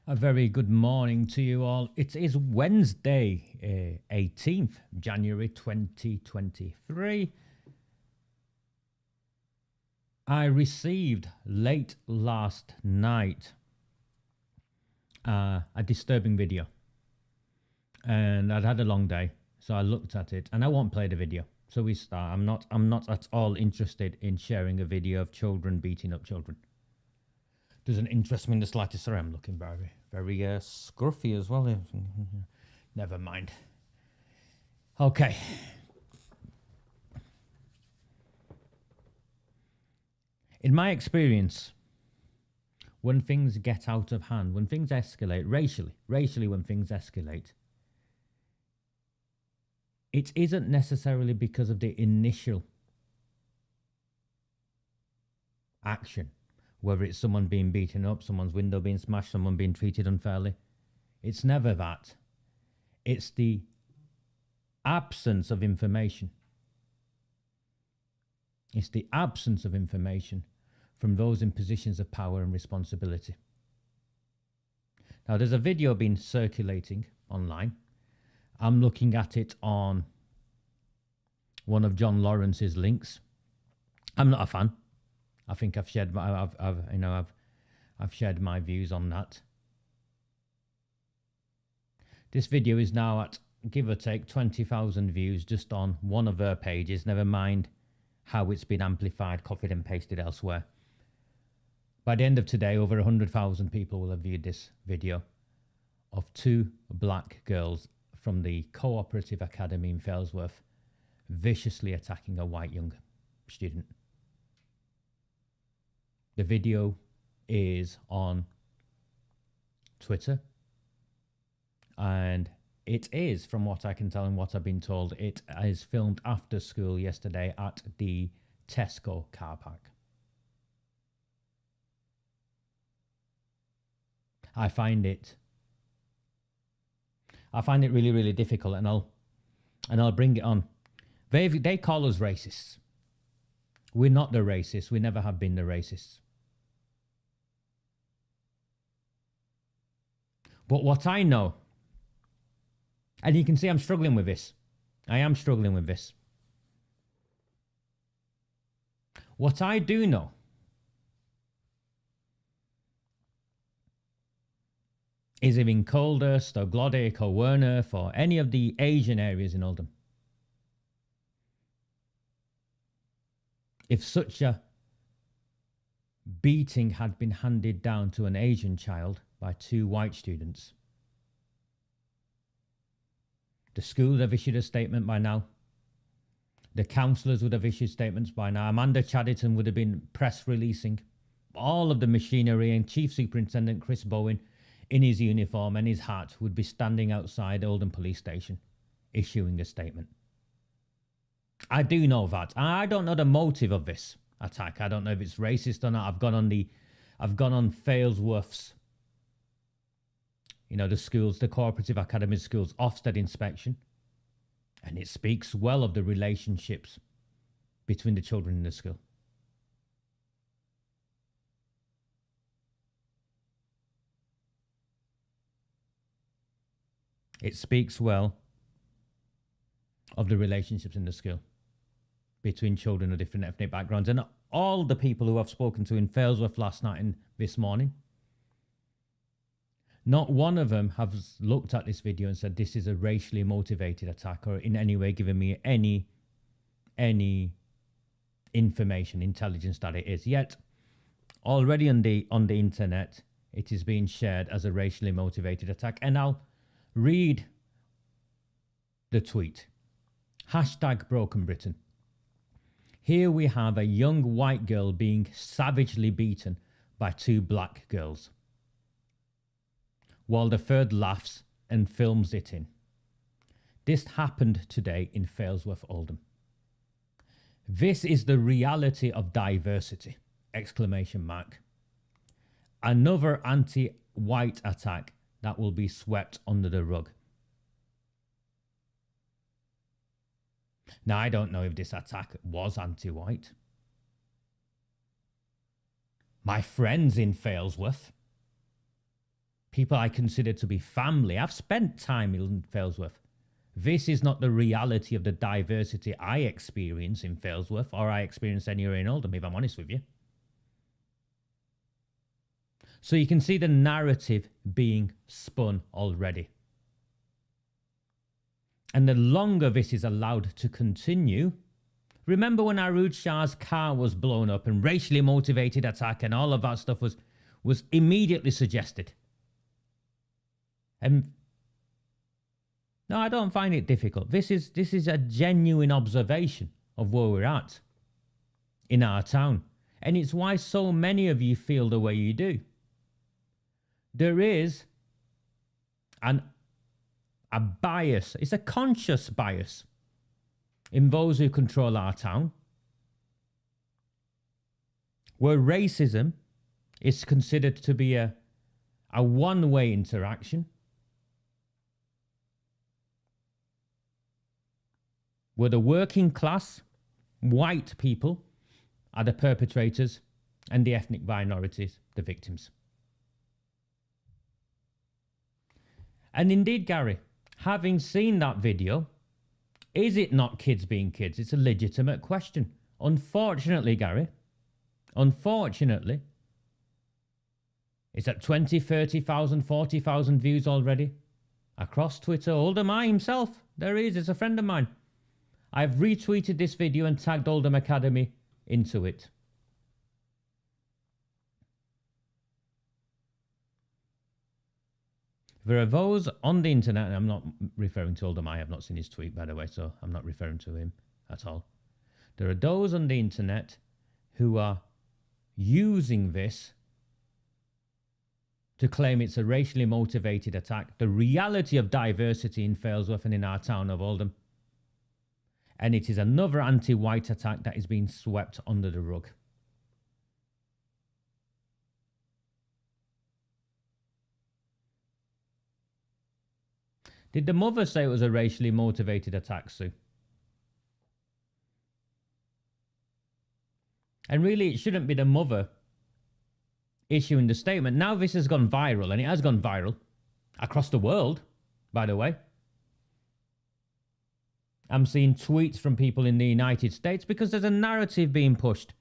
A very good morning to you all. It is Wednesday, 18th January 2023. I received late last night a disturbing video, and I'd had a long day, so I looked at it, and I won't play the video. So we start. I'm not at all interested in sharing a video of children beating up children. Doesn't interest me in the slightest. Sorry, I'm looking very scruffy as well. Never mind. Okay. In my experience, when things get out of hand, when things escalate, racially when things escalate, it isn't necessarily because of the initial action. Whether it's someone being beaten up, someone's window being smashed, someone being treated unfairly. It's never that. It's the absence of information. It's the absence of information from those in positions of power and responsibility. Now, there's a video been circulating online. I'm looking at it on one of John Lawrence's links. I'm not a fan. I think I've shared my views on that. This video is now at, give or take, 20,000 views just on one of her pages, never mind how it's been amplified, copied and pasted elsewhere. By the end of today, over 100,000 people will have viewed this video of two black girls from the Co-Operative Academy in Failsworth viciously attacking a white young student. The video is on Twitter, and it is, from what I can tell and what I've been told, it is filmed after school yesterday at the Tesco car park. I find it really, really difficult, and I'll bring it on. They call us racists. We're not the racists. We never have been the racists. But what I know, and you can see I'm struggling with this. I am struggling with this. What I do know is if in Coldhurst or Glodwick or Wernerth or any of the Asian areas in Oldham, if such a beating had been handed down to an Asian child by two white students, the school would have issued a statement by now. The councillors would have issued statements by now. Amanda CHADDERTON would have been press releasing all of the machinery, and Chief Superintendent CHRIS BOWEN in his uniform and his hat would be standing outside Oldham Police Station issuing a statement. I do know that. I don't know the motive of this attack. I don't know if it's racist or not. I've gone on Failsworth's, the schools, the Cooperative Academy schools Ofsted inspection, and it speaks well of the relationships between the children in the school. It speaks well of the relationships in the school between children of different ethnic backgrounds. And all the people who I've spoken to in Failsworth last night and this morning, not one of them has looked at this video and said this is a racially motivated attack or in any way given me any information, intelligence that it is. Yet, already on the internet, it is being shared as a racially motivated attack. And I'll read the tweet. #BrokenBritain. Here we have a young white girl being savagely beaten by two black girls, while the third laughs and films it in. This happened today in Failsworth, Oldham. This is the reality of diversity! ! Another anti-white attack that will be swept under the rug. Now, I don't know if this attack was anti-white. My friends in Failsworth people I consider to be family. I've spent time in Failsworth. This is not the reality of the diversity I experience in Failsworth or I experience anywhere in Oldham, if I'm honest with you. So you can see the narrative being spun already. And the longer this is allowed to continue, remember when Arooj Shah's car was blown up and racially motivated attack and all of that stuff was immediately suggested. And no, I don't find it difficult. This is a genuine observation of where we're at in our town. And it's why so many of you feel the way you do. There is a bias, it's a conscious bias in those who control our town, where racism is considered to be a one-way interaction, where the working class, white people, are the perpetrators and the ethnic minorities, the victims. And indeed, Gary, having seen that video, is it not kids being kids? It's a legitimate question. Unfortunately, Gary, unfortunately, it's at 20, 30,000, 40,000 views already across Twitter. Oldham himself, there he is, it's a friend of mine. I've retweeted this video and tagged Oldham Academy into it. There are those on the internet, and I'm not referring to Oldham. I have not seen his tweet, by the way, so I'm not referring to him at all. There are those on the internet who are using this to claim it's a racially motivated attack, the reality of diversity in Failsworth and in our town of Oldham. And it is another anti-white attack that is being swept under the rug. Did the mother say it was a racially motivated attack, Sue? And really, it shouldn't be the mother issuing the statement. Now this has gone viral, and it has gone viral across the world, by the way. I'm seeing tweets from people in the United States because there's a narrative being pushed.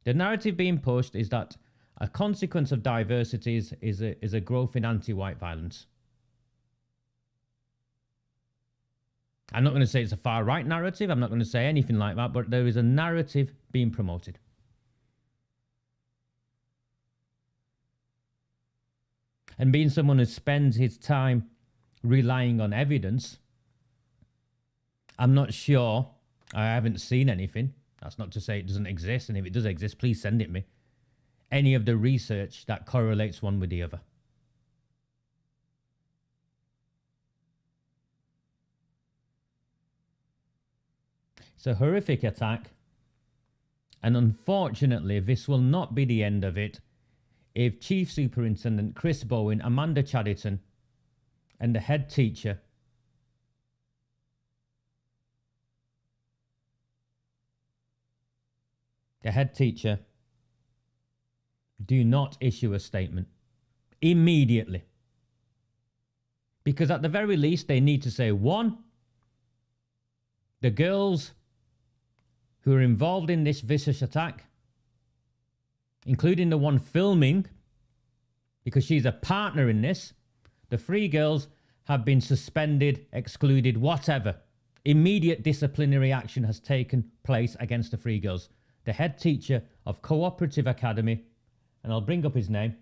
The narrative being pushed is that a consequence of diversity is a growth in anti-white violence. I'm not going to say it's a far-right narrative. I'm not going to say anything like that, but there is a narrative being promoted. And being someone who spends his time relying on evidence, I'm not sure, I haven't seen anything. That's not to say it doesn't exist, and if it does exist, please send it me. Any of the research that correlates one with the other. It's a horrific attack, and unfortunately, this will not be the end of it if Chief Superintendent CHRIS BOWEN, Amanda CHADDERTON, and the head teacher do not issue a statement immediately. Because at the very least, they need to say, one, the girls who are involved in this vicious attack, including the one filming, because she's a partner in this, the 3 girls have been suspended, excluded, whatever. Immediate disciplinary action has taken place against the 3 girls. The head teacher of Co-Operative Academy, and I'll bring up his name,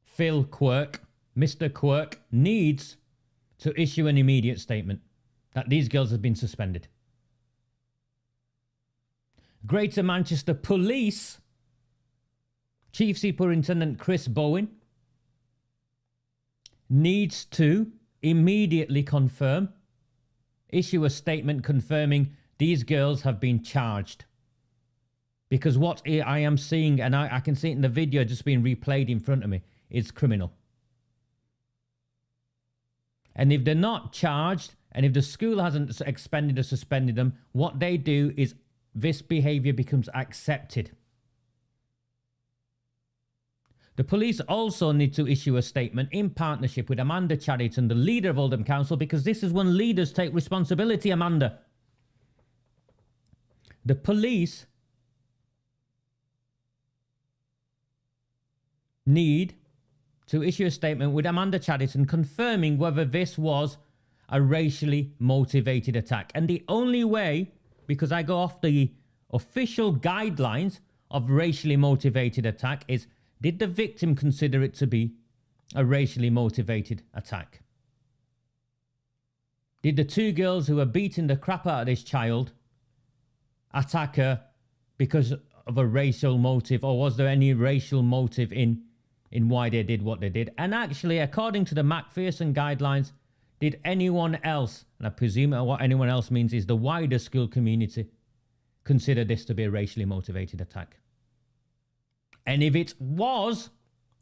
Phill Quirk, Mr. Quirk, needs to issue an immediate statement that these girls have been suspended. Greater Manchester Police, Chief Superintendent CHRIS BOWEN, needs to immediately confirm, issue a statement confirming these girls have been charged. Because what I am seeing, and I can see it in the video just being replayed in front of me, is criminal. And if they're not charged, and if the school hasn't expended or suspended them, what they do is this behaviour becomes accepted. The police also need to issue a statement in partnership with Amanda Chadderton, the leader of Oldham Council, because this is when leaders take responsibility, Amanda. The police need to issue a statement with Amanda Chadderton confirming whether this was a racially motivated attack. And the only way, because I go off the official guidelines of racially motivated attack, is did the victim consider it to be a racially motivated attack? Did the two girls who were beating the crap out of this child attack her because of a racial motive, or was there any racial motive in why they did what they did? And actually, according to the Macpherson guidelines, did anyone else, and I presume what anyone else means is the wider school community, consider this to be a racially motivated attack? And if it was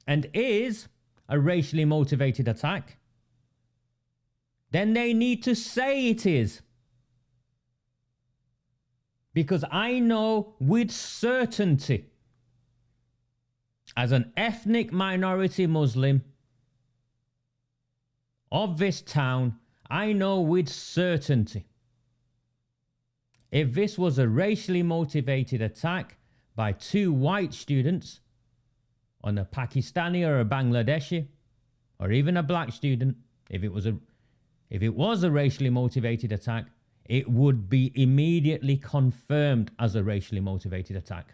and is a racially motivated attack, then they need to say it is. Because I know with certainty, as an ethnic minority Muslim of this town, I know with certainty, if this was a racially motivated attack by two white students on a Pakistani or a Bangladeshi, or even a black student, if it was a racially motivated attack, it would be immediately confirmed as a racially motivated attack.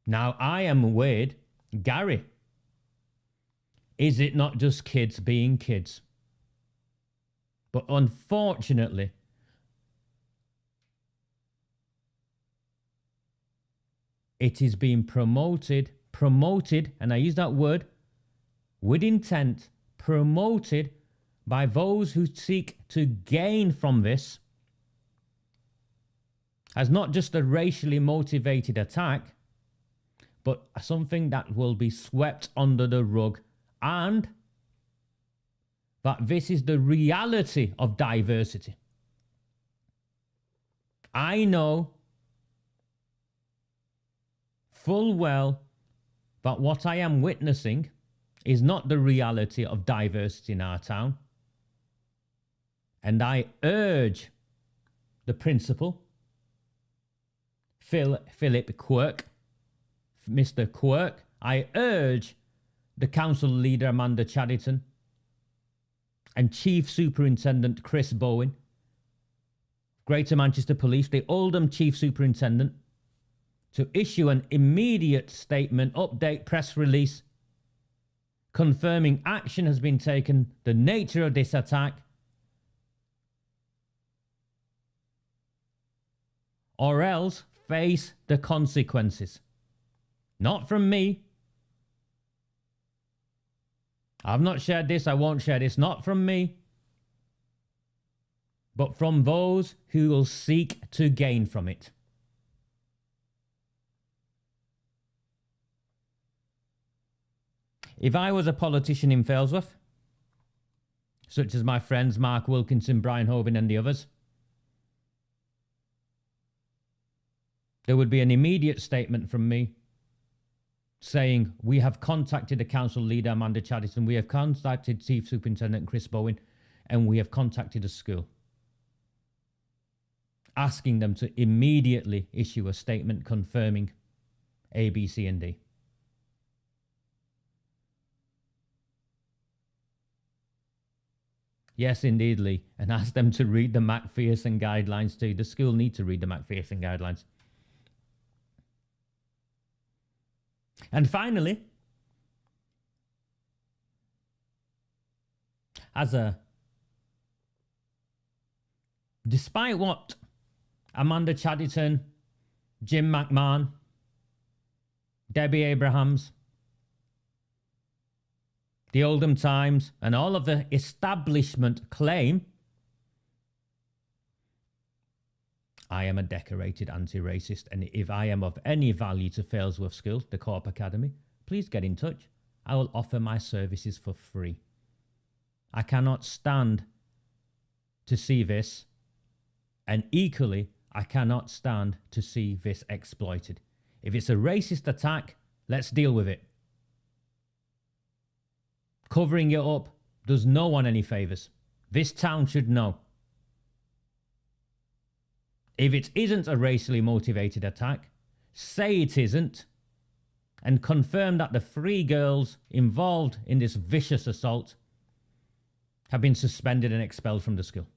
Now, I am weird. Gary, is it not just kids being kids? But unfortunately, it is being promoted, and I use that word with intent, promoted by those who seek to gain from this as not just a racially motivated attack, but something that will be swept under the rug, and that this is the reality of diversity. I know full well that what I am witnessing is not the reality of diversity in our town. And I urge the principal, Philip Quirk, Mr. Quirk, I urge the council leader Amanda Chadderton and Chief Superintendent CHRIS BOWEN, Greater Manchester Police, the Oldham Chief Superintendent, to issue an immediate statement, update, press release, confirming action has been taken, the nature of this attack, or else face the consequences. Not from me. I've not shared this, I won't share this. Not from me, but from those who will seek to gain from it. If I was a politician in Failsworth, such as my friends Mark Wilkinson, Brian Hoban and the others, there would be an immediate statement from me saying, we have contacted the council leader Amanda Chadderton, we have contacted Chief Superintendent CHRIS BOWEN, and we have contacted the school, asking them to immediately issue a statement confirming A, B, C and D. Yes, indeed, Lee. And ask them to read the Macpherson guidelines too. The school need to read the Macpherson guidelines. And finally, despite what Amanda Chadderton, Jim McMahon, Debbie Abrahams, the Oldham Times, and all of the establishment claim, I am a decorated anti-racist, and if I am of any value to Failsworth School, the Co-op Academy, please get in touch. I will offer my services for free. I cannot stand to see this And equally, I cannot stand to see this exploited. If it's a racist attack, let's deal with it. Covering it up does no one any favours. This town should know. If it isn't a racially motivated attack, say it isn't, and confirm that the 3 girls involved in this vicious assault have been suspended and expelled from the school.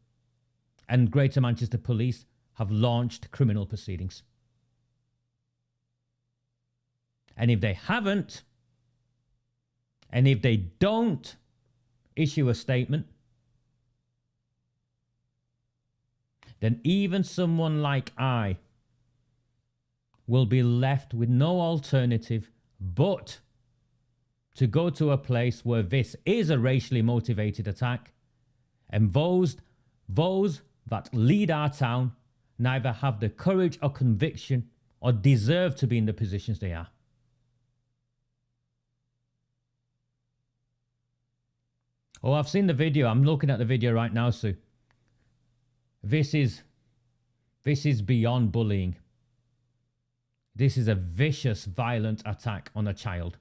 And Greater Manchester Police have launched criminal proceedings. And if they haven't, and if they don't issue a statement, then even someone like I will be left with no alternative but to go to a place where this is a racially motivated attack, and those that lead our town neither have the courage or conviction or deserve to be in the positions they are. Oh, I've seen the video. I'm looking at the video right now, Sue. This is beyond bullying. This is a vicious, violent attack on a child.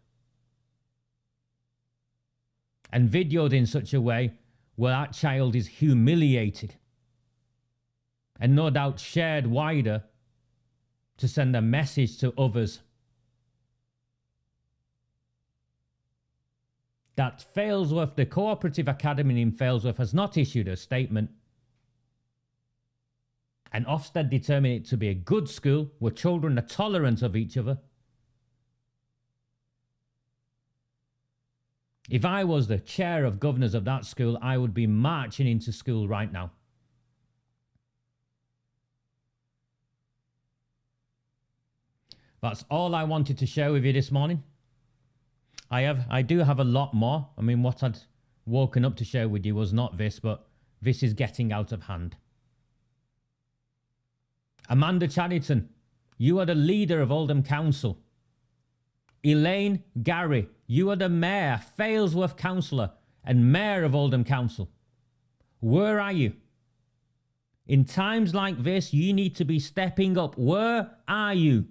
And videoed in such a way where that child is humiliated. And no doubt shared wider to send a message to others that Failsworth, the Co-Operative Academy in Failsworth, has not issued a statement, and Ofsted determined it to be a good school where children are tolerant of each other. If I was the chair of governors of that school, I would be marching into school right now. That's all I wanted to share with you this morning. I do have a lot more. I mean, what I'd woken up to share with you was not this, but this is getting out of hand. Amanda CHADDERTON, you are the leader of Oldham Council. Elaine Gary, you are the mayor, Failsworth councillor, and mayor of Oldham Council. Where are you? In times like this, you need to be stepping up. Where are you?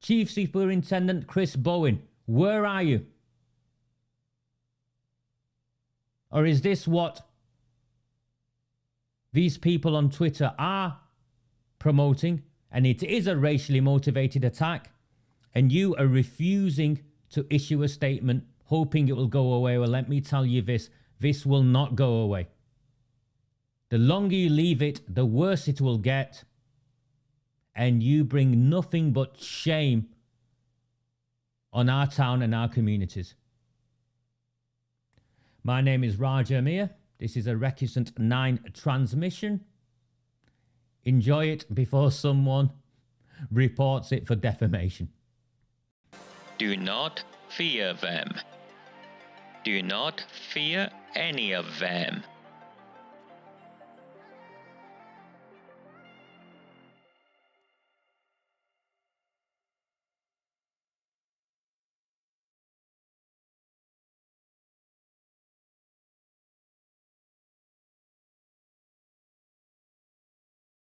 Chief Superintendent CHRIS BOWEN, where are you? Or is this what these people on Twitter are promoting, and it is a racially motivated attack, and you are refusing to issue a statement, hoping it will go away? Well, let me tell you this will not go away. The longer you leave it, the worse it will get, and you bring nothing but shame on our town and our communities. My name is Raj Amir. This is a Recusant 9 transmission. Enjoy it before someone reports it for defamation. Do not fear them. Do not fear any of them.